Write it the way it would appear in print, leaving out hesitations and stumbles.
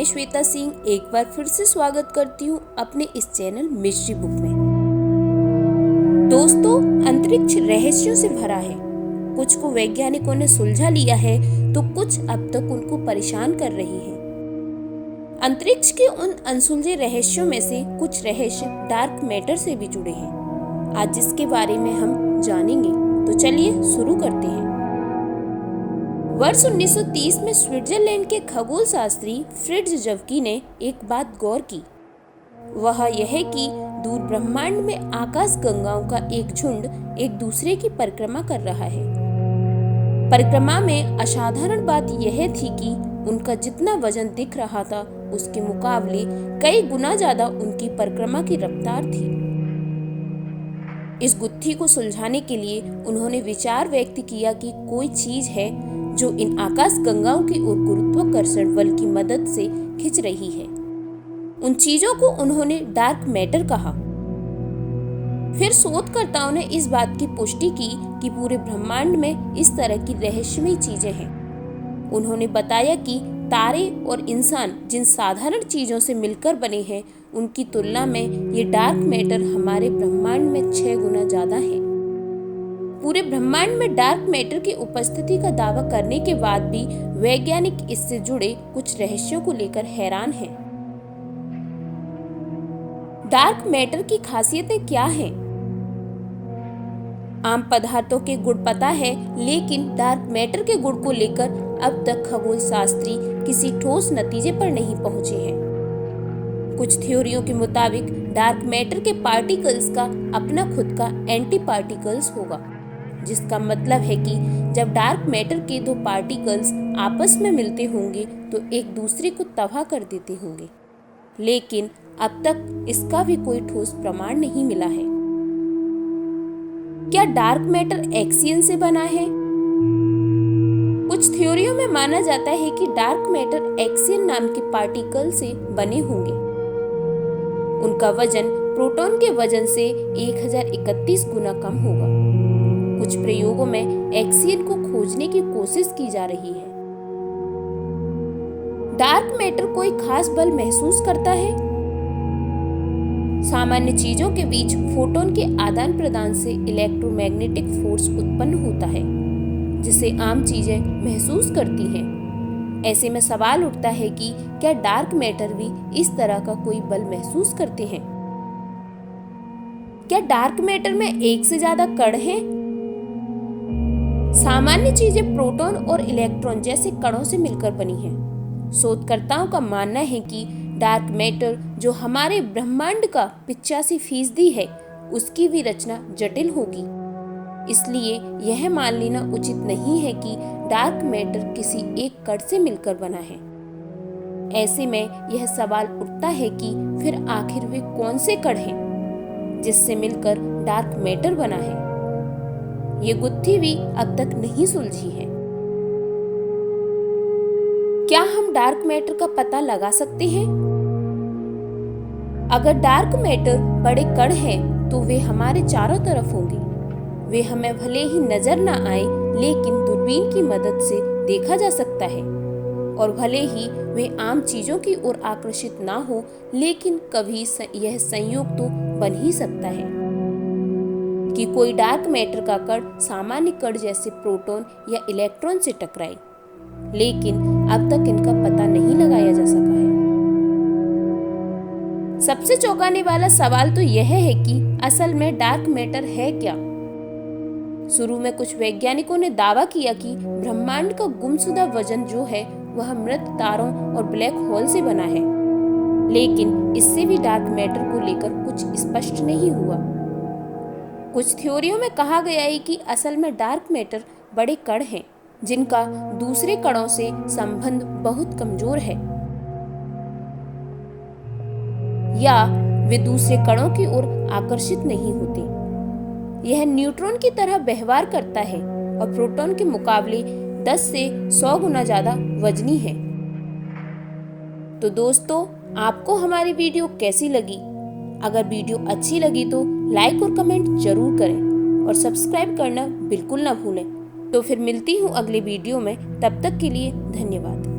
मैं श्वेता सिंह एक बार फिर से स्वागत करती हूँ अपने इस चैनल मिस्ट्री बुक में। दोस्तों, अंतरिक्ष रहस्यों से भरा है। कुछ को वैज्ञानिकों ने सुलझा लिया है तो कुछ अब तक उनको परेशान कर रही है। अंतरिक्ष के उन अनसुलझे रहस्यों में से कुछ रहस्य डार्क मैटर से भी जुड़े हैं। आज जिसके बारे में हम जानेंगे, तो चलिए शुरू करते हैं। वर्ष 1930 में स्विट्जरलैंड के खगोल शास्त्री फ्रिट्ज जवकी ने एक बात गौर की। वह यह कि दूर ब्रह्मांड में आकाश गंगाओं का एक झुंड एक दूसरे की परिक्रमा कर रहा है। परिक्रमा में असाधारण बात यह थी कि उनका जितना वजन दिख रहा था, उसके मुकाबले कई गुना ज्यादा उनकी परिक्रमा की रफ्तार थी। इस गुत्थी को सुलझाने के लिए उन्होंने विचार व्यक्त किया कि कोई चीज है जो इन आकाश गंगाओं की ओर गुरुत्वाकर्षण बल की मदद से खिंच रही है। उन चीजों को उन्होंने डार्क मैटर कहा। फिर शोधकर्ताओं ने इस बात की पुष्टि की कि पूरे ब्रह्मांड में इस तरह की रहस्यमयी चीजें हैं। उन्होंने बताया कि तारे और इंसान जिन साधारण चीजों से मिलकर बने हैं, उनकी तुलना में ये डार्क मैटर हमारे ब्रह्मांड में 6 गुना ज्यादा है। पूरे ब्रह्मांड में डार्क मैटर की उपस्थिति का दावा करने के बाद भी वैज्ञानिक इससे जुड़े कुछ रहस्यों को लेकर हैरान हैं। डार्क मैटर की खासियतें क्या हैं? आम पदार्थों के गुण पता है, लेकिन डार्क मैटर के गुण को लेकर अब तक खगोल शास्त्री किसी ठोस नतीजे पर नहीं पहुंचे हैं। कुछ थ्योरियों के मुताबिक डार्क मैटर के पार्टिकल्स का अपना खुद का एंटी पार्टिकल्स होगा, जिसका मतलब है कि जब डार्क मैटर के दो पार्टिकल्स आपस में मिलते होंगे तो एक दूसरे को तबाह कर देते होंगे, लेकिन अब तक इसका भी कोई ठोस प्रमाण नहीं मिला है। क्या डार्क मैटर एक्सियन से बना है? कुछ थ्योरियों में माना जाता है कि डार्क मैटर एक्सियन नाम के पार्टिकल से बने होंगे। उनका वजन प्रोटॉन के वजन से 1031 गुना कम होगा। कुछ प्रयोगों में एक्सियन को खोजने की कोशिश की जा रही है। डार्क मैटर कोई खास बल महसूस करता है? सामान्य चीजों के बीच फोटोन के आदान प्रदान से इलेक्ट्रोमैग्नेटिक फोर्स उत्पन्न होता है, जिसे आम चीजें महसूस करती हैं। ऐसे में सवाल उठता है कि क्या डार्क मैटर भी इस तरह का कोई बल महसूस करते हैं? क्या डार्क मैटर में एक से ज्यादा कण हैं? सामान्य चीजें प्रोटॉन और इलेक्ट्रॉन जैसे कणों से मिलकर बनी हैं। शोधकर्ताओं का मानना है कि डार्क मैटर, जो हमारे ब्रह्मांड का 85% है, उसकी भी रचना जटिल होगी। इसलिए यह मान लेना उचित नहीं है कि डार्क मैटर किसी एक कण से मिलकर बना है। ऐसे में यह सवाल उठता है कि फिर आखिर वे कौन से कण हैं जिससे मिलकर डार्क मैटर बना है? ये गुत्थी भी अब तक नहीं सुलझी है। क्या हम डार्क मैटर का पता लगा सकते हैं? अगर डार्क मैटर बड़े कण हैं, तो वे हमारे चारों तरफ होंगे। वे हमें भले ही नजर न आए, लेकिन दूरबीन की मदद से देखा जा सकता है। और भले ही वे आम चीजों की ओर आकर्षित ना हो, लेकिन कभी यह संयोग तो बन ही सकता है कि कोई डार्क मैटर का कण सामान्य कण जैसे प्रोटॉन या इलेक्ट्रॉन से टकराए, लेकिन अब तक इनका पता नहीं लगाया जा सका है। सबसे चौंकाने वाला सवाल तो यह है कि असल में डार्क मैटर है क्या? शुरू में कुछ वैज्ञानिकों ने दावा किया कि ब्रह्मांड का गुमशुदा वजन जो है, वह मृत तारों और ब्लैक होल से बना है, लेकिन इससे भी डार्क मैटर को लेकर कुछ स्पष्ट नहीं हुआ। कुछ थ्योरियों में कहा गया है कि असल में डार्क मैटर बड़े कण हैं, जिनका दूसरे कणों से संबंध बहुत कमजोर है, या वे दूसरे कणों की ओर आकर्षित नहीं होते। यह न्यूट्रॉन की तरह व्यवहार करता है और प्रोटॉन के मुकाबले 10 से 100 गुना ज्यादा वजनी है। तो दोस्तों, आपको हमारी वीडियो कैसी लगी? अगर वीडियो अच्छी लगी तो लाइक और कमेंट जरूर करें और सब्सक्राइब करना बिल्कुल ना भूलें। तो फिर मिलती हूँ अगले वीडियो में। तब तक के लिए धन्यवाद।